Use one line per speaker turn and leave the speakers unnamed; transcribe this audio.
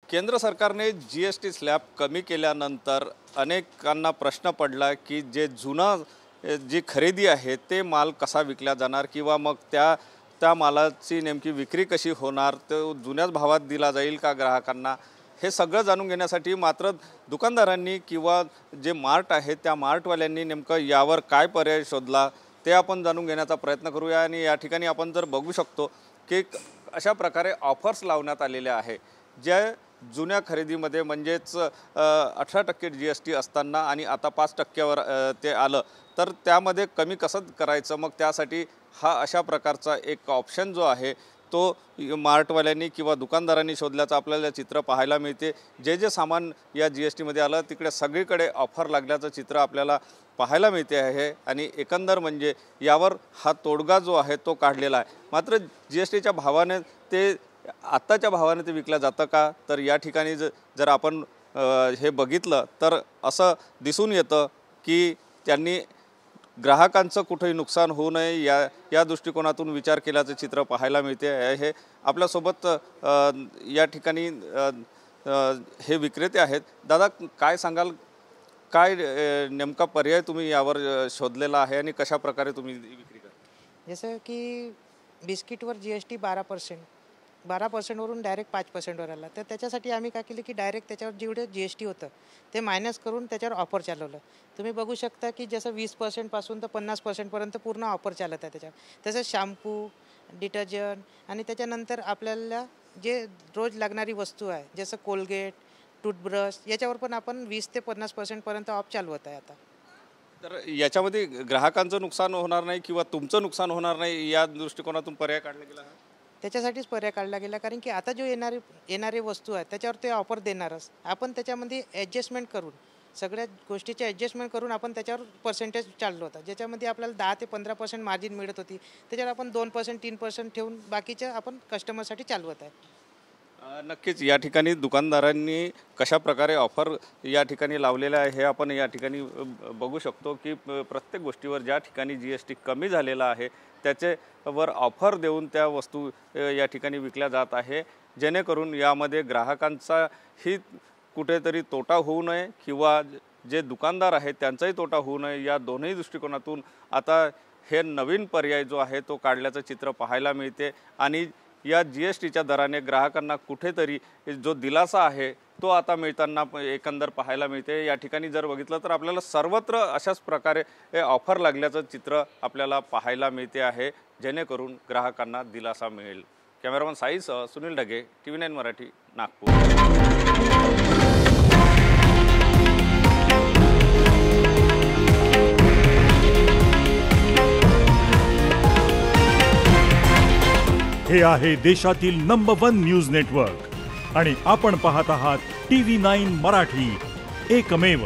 केंद्र सरकारने GST slab कमी केल्यानंतर अनेकांना प्रश्न पडला की जे जुनं जी खरेदी आहे ते माल कसा विकला जाणार किंवा मग त्या मालाची नेमकी विक्री कशी होणार, तो जुन्याच भावात दिला जाईल का ग्राहकांना, हे सगळं जाणून घेण्यासाठी मात्र दुकानदारांनी किंवा जे मार्ट आहे त्या मार्टवाल्यांनी नेमकं यावर काय पर्याय शोधला ते आपण जाणून घेण्याचा प्रयत्न करूया। आणि या ठिकाणी आपण जर बघू शकतो की अशा प्रकारे ऑफर्स लावण्यात आलेल्या आहे ज्या जुन्या खरेदीमध्ये म्हणजेच 18% जीएसटी असताना आणि आता 5%वर ते आलं तर त्यामध्ये कमी कसं करायचं, मग त्यासाठी हा अशा प्रकारचा एक ऑप्शन जो आहे तो मार्टवाल्यांनी किंवा दुकानदारांनी शोधल्याचं आपल्याला चित्र पाहायला मिळते। जे सामान या जीएसटीमध्ये आलं तिकडे सगळीकडे ऑफर लागल्याचं चित्र आपल्याला पाहायला मिळते आहे आणि एकंदर म्हणजे यावर हा तोडगा जो आहे तो काढलेला आहे। मात्र जीएसटीच्या भावाने ते आत्ताच्या भावाने ते विकलं जातं का, तर या ठिकाणी जर आपण हे बघितलं तर असं दिसून येतं की त्यांनी ग्राहकांचं कुठेही नुकसान होऊ नये या दृष्टिकोनातून विचार केल्याचं चित्र पाहायला मिळते आहे। आपल्यासोबत या ठिकाणी हे विक्रेते आहेत। दादा, काय सांगाल, काय नेमका पर्याय तुम्ही यावर शोधलेला आहे आणि कशा प्रकारे तुम्ही विक्री करता?
जसं की बिस्किटवर जीएसटी 12% वरून डायरेक्ट 5%वर आला, तर त्याच्यासाठी आम्ही काय केलं की डायरेक्ट त्याच्यावर जेवढं जीएसटी होतं ते मायनस करून त्याच्यावर ऑफर चालवलं। तुम्ही बघू शकता की जसं 20% पासून तर 50% पर्यंत पूर्ण ऑफर चालत आहे त्याच्यावर। तसंच शॅम्पू, डिटर्जंट आणि त्याच्यानंतर आपल्याला जे रोज लागणारी वस्तू आहे जसं कोलगेट, टूथब्रश याच्यावर पण आपण 20 ते 50% पर्यंत ऑफ चालवत आहे आता।
तर याच्यामध्ये ग्राहकांचं नुकसान होणार नाही किंवा तुमचं नुकसान होणार नाही या दृष्टिकोनातून पर्याय काढला गेला आहे?
त्याच्यासाठीच पर्याय काढला गेला, कारण की आता जो येणारे वस्तू आहेत त्याच्यावर ते ऑफर देणारच। आपण त्याच्यामध्ये ॲडजस्टमेंट करून सगळ्या गोष्टीचे ॲडजस्टमेंट करून आपण त्याच्यावर पर्सेंटेज चाललो होता, ज्याच्यामध्ये आपल्याला 10 ते 15% मार्जिन मिळत होती, त्याच्यावर आपण 2% 3% ठेवून बाकीचं आपण कस्टमरसाठी चालवत आहे।
नक्कीच या ठिकाणी दुकानदारांनी कशा प्रकारे ऑफर या ठिकाणी लावलेल्या आहे हे आपण या ठिकाणी बघू शकतो की प्रत्येक गोष्टीवर ज्या ठिकाणी जीएसटी कमी झालेला आहे त्याच्यावर ऑफर देऊन त्या वस्तू या ठिकाणी विकल्या जात आहे, जेणेकरून यामध्ये ग्राहकांचाही कुठेतरी तोटा होऊ नये किंवा जे दुकानदार आहेत त्यांचाही तोटा होऊ नये, या दोन्ही दृष्टिकोनातून आता हे नवीन पर्याय जो आहे तो काढल्याचं चित्र पाहायला मिळते। आणि या जीएसटीच्या दराने ग्राहकांना कुठेतरी जो दिलासा आहे तो आता मिळताना एकंदर पाहायला मिळते। या ठिकाणी जर बघितलं तर आपल्याला सर्वत्र अशाच प्रकारे ऑफर लागल्याचं चित्र आपल्याला पाहायला मिळते आहे, जेणेकरून ग्राहकांना दिलासा मिळेल। कॅमेरामन साईसह सुनील ढगे, TV9 मराठी, नागपूर।
हे आहे देशातील नंबर 1 न्यूज नेटवर्क आणि आपण पाहत आहात TV9 मराठी, एकमेव।